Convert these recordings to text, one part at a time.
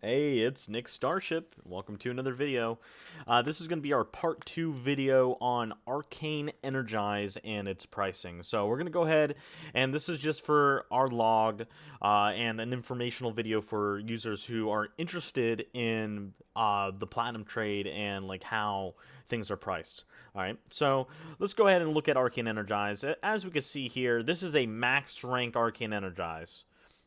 Hey, it's Nick Starship. Welcome to another video. This is going to be our part 2 video on Arcane Energize and its pricing. So we're going to go ahead, and this is just for our log and an informational video for users who are interested in the Platinum trade and like how things are priced. Alright, so let's go ahead and look at Arcane Energize. As we can see here, this is a maxed rank Arcane Energize.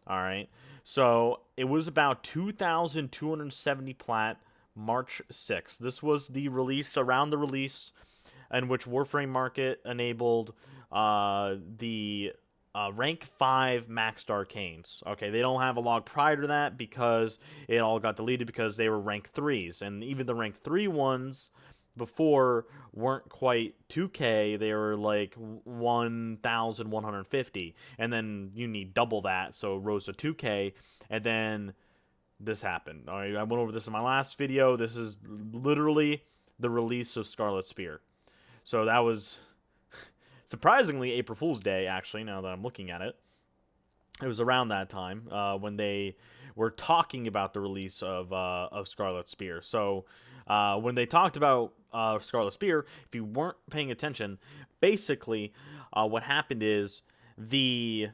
Alright, so it was about 2,270 plat March 6th. This was the release, around the release, in which Warframe Market enabled the rank 5 maxed arcanes. Okay, they don't have a log prior to that because it all got deleted because they were rank 3s. And even the rank 3 ones before weren't quite 2K, they were like 1,150, and then you need double that, so it rose to 2K, and then this happened. All right, I went over this in my last video. This is literally the release of Scarlet Spear. So that was surprisingly April Fool's Day, actually, now that I'm looking at it. It was around that time when they were talking about the release of Scarlet Spear. So when they talked about Scarlet Spear, if you weren't paying attention, basically what happened is the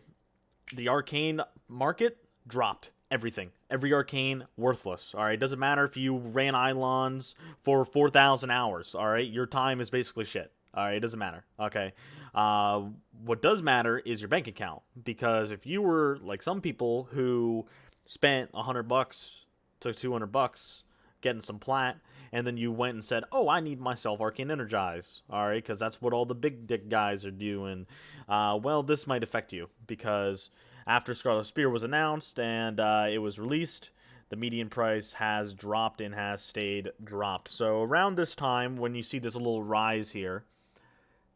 arcane market dropped everything. Every arcane worthless. All right, doesn't matter if you ran Eidolons for 4,000 hours. All right, your time is basically shit. All right, it doesn't matter. Okay. What does matter is your bank account, because if you were like some people who spent $100 to $200 getting some plat, and then you went and said, "Oh, I need myself Arcane Energize." All right, because that's what all the big dick guys are doing. Well, this might affect you because after Scarlet Spear was announced and it was released, the median price has dropped and has stayed dropped. So around this time, when you see this little rise here,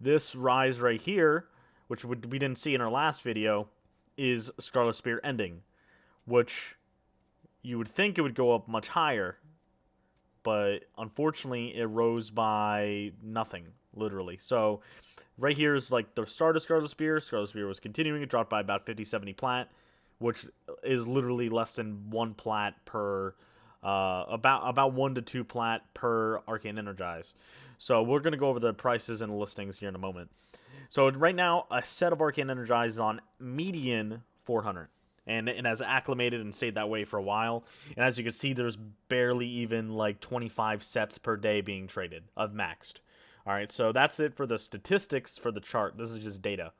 this rise right here, which we didn't see in our last video, is Scarlet Spear ending, which you would think it would go up much higher, but unfortunately it rose by nothing, literally. So right here is like the start of Scarlet Spear. Scarlet Spear was continuing. It dropped by about 50, 70 plat, which is literally less than 1 plat per about 1 to 2 plat per Arcane Energize. So we're going to go over the prices and listings here in a moment. So right now, a set of Arcane Energize is on median 400. And it has acclimated and stayed that way for a while. And as you can see, there's barely even like 25 sets per day being traded of maxed. Alright, so that's it for the statistics for the chart. This is just data.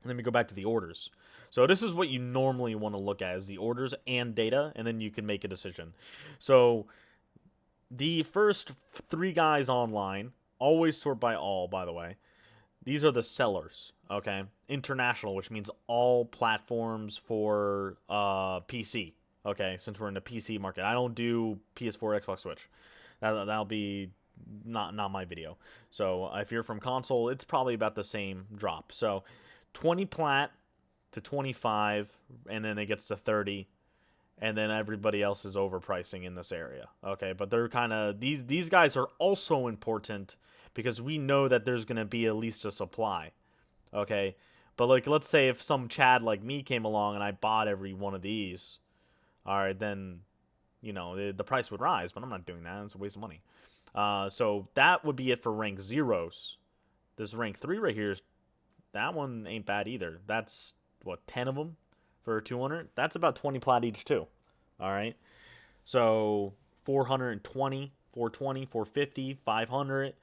And then we go back to the orders. So this is what you normally want to look at, is the orders and data, and then you can make a decision. So the first 3 guys online, always sort by all, by the way. These are the sellers, okay? International, which means all platforms for PC, okay? Since we're in the PC market. I don't do PS4, Xbox, Switch. That'll be not my video. So if you're from console, it's probably about the same drop. So 20 plat to 25, and then it gets to 30, and then everybody else is overpricing in this area. Okay, but they're kind of, these guys are also important because we know that there's going to be at least a supply. Okay, but like, let's say if some Chad like me came along and I bought every one of these, all right, then, you know, the price would rise, but I'm not doing that. It's a waste of money. So that would be it for rank 0s. This rank 3 right here, that one ain't bad either. That's, what, 10 of them for 200? That's about 20 plat each too. All right. So 420, 420, 450, 500.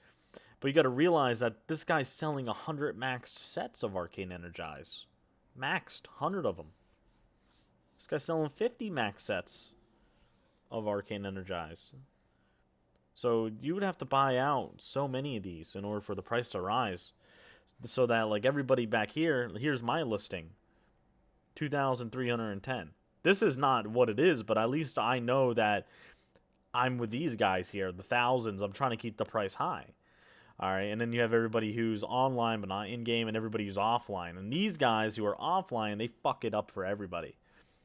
But you got to realize that this guy's selling 100 maxed sets of Arcane Energize. Maxed, 100 of them. This guy's selling 50 max sets of Arcane Energize. So you would have to buy out so many of these in order for the price to rise. So that, like, everybody back here, here's my listing. 2,310. This is not what it is, but at least I know that I'm with these guys here, the thousands. I'm trying to keep the price high. All right, and then you have everybody who's online but not in-game, and everybody who's offline. And these guys who are offline, they fuck it up for everybody.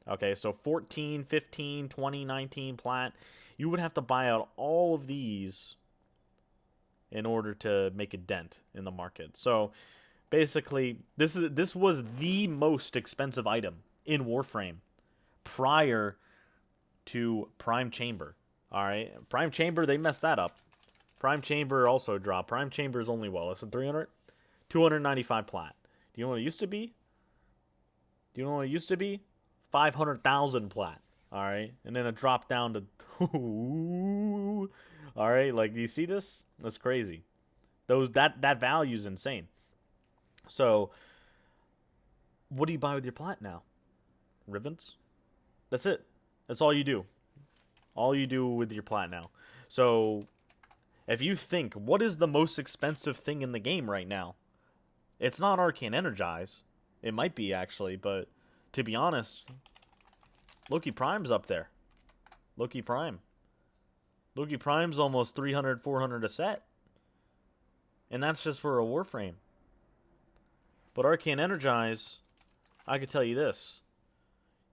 Okay, so 14, 15, 20, 19 plat. You would have to buy out all of these in order to make a dent in the market. So basically, this was the most expensive item in Warframe prior to Prime Chamber. All right, Prime Chamber, they messed that up. Prime Chamber also dropped. Prime Chamber is only, well, less than 300? 295 plat. Do you know what it used to be? 500,000 plat. All right, and then it dropped down to. All right, like, do you see this? That's crazy. That value is insane. So, what do you buy with your plat now? Ribbons. That's it. That's all you do. All you do with your plat now. So, if you think, what is the most expensive thing in the game right now? It's not Arcane Energize. It might be, actually, but to be honest, Loki Prime's up there. Loki Prime. Loki Prime's almost 300, 400 a set. And that's just for a Warframe. But Arcane Energize, I could tell you this.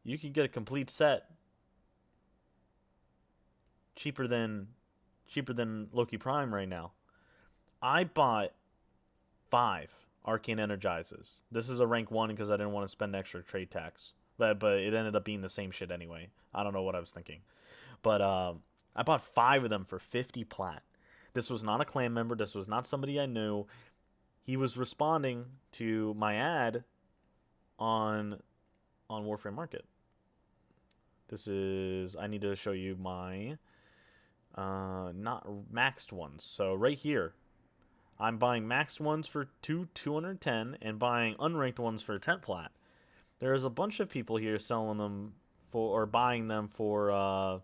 You can get a complete set cheaper than Loki Prime right now. I bought 5 Arcane Energizes. This is a rank 1 because I didn't want to spend extra trade tax. But it ended up being the same shit anyway. I don't know what I was thinking. But I bought 5 of them for 50 plat. This was not a clan member. This was not somebody I knew. He was responding to my ad on Warframe Market. This is, I need to show you my not maxed ones. So right here, I'm buying maxed ones for 210 and buying unranked ones for 10 plat. There's a bunch of people here selling them for, or buying them for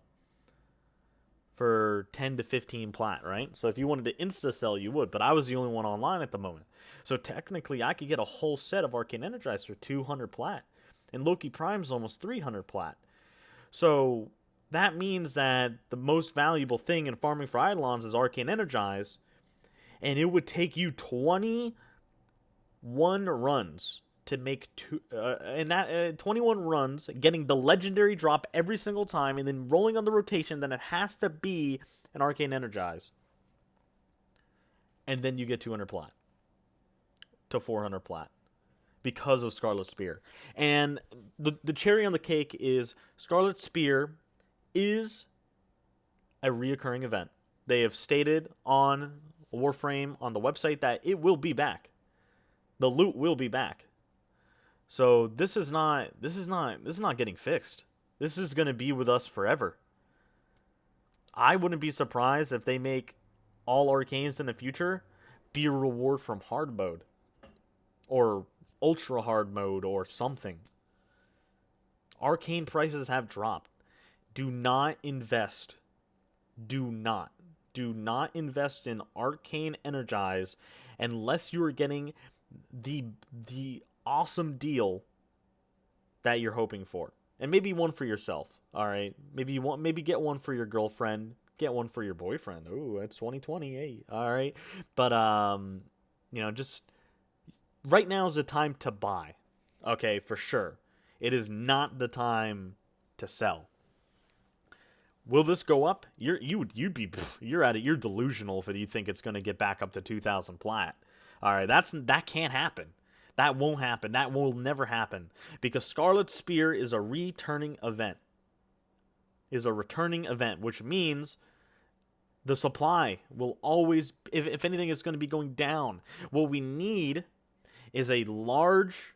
10 to 15 plat, right? So if you wanted to insta sell, you would, but I was the only one online at the moment. So technically, I could get a whole set of Arcane Energize for 200 plat, and Loki Prime's almost 300 plat. So that means that the most valuable thing in farming for Eidolons is Arcane Energize, and it would take you 21 runs to make 21 runs, getting the legendary drop every single time, and then rolling on the rotation. Then it has to be an Arcane Energize, and then you get 200 plat to 400 plat because of Scarlet Spear. And the cherry on the cake is Scarlet Spear is a reoccurring event. They have stated on Warframe on the website that it will be back. The loot will be back. So this is not getting fixed. This is going to be with us forever. I wouldn't be surprised if they make all arcanes in the future be a reward from hard mode or ultra hard mode or something. Arcane prices have dropped. Do not invest. Do not invest in Arcane Energize unless you are getting the awesome deal that you're hoping for, and maybe one for yourself. All right, maybe get one for your girlfriend, get one for your boyfriend. Ooh, it's 2020. Hey, all right, but just right now is the time to buy. Okay, for sure. It is not the time to sell. Will this go up? You're at it. You're delusional if you think it's going to get back up to 2,000 plat. All right, that can't happen. That won't happen. That will never happen because Scarlet Spear is a returning event. Which means the supply will always, if anything, is going to be going down. What we need is a large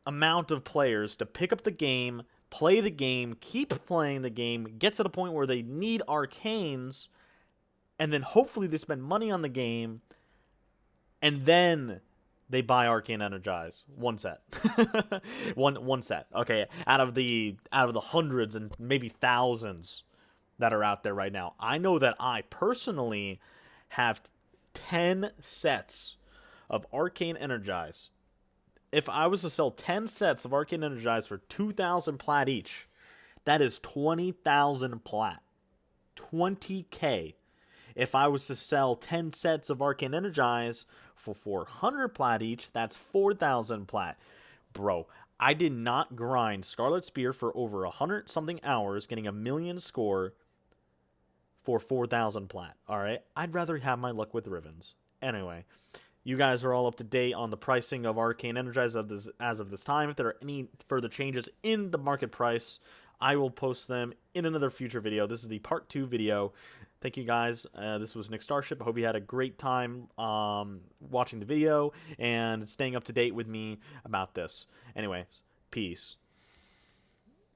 amount of players to pick up the game, play the game, keep playing the game, get to the point where they need arcanes, and then hopefully they spend money on the game, and then they buy Arcane Energize. One set. one set. Okay, out of the hundreds and maybe thousands that are out there right now. I know that I personally have 10 sets of Arcane Energize. If I was to sell 10 sets of Arcane Energize for 2,000 plat each, that is 20,000 plat. 20K. If I was to sell 10 sets of Arcane Energize for 400 plat each, that's 4,000 plat. Bro, I did not grind Scarlet Spear for over 100-something hours, getting a million score for 4,000 plat, alright? I'd rather have my luck with Ribbons. Anyway, you guys are all up to date on the pricing of Arcane Energize as of this time. If there are any further changes in the market price, I will post them in another future video. This is the part 2 video. Thank you guys. This was Nick Starship. I hope you had a great time watching the video and staying up to date with me about this. Anyways, peace.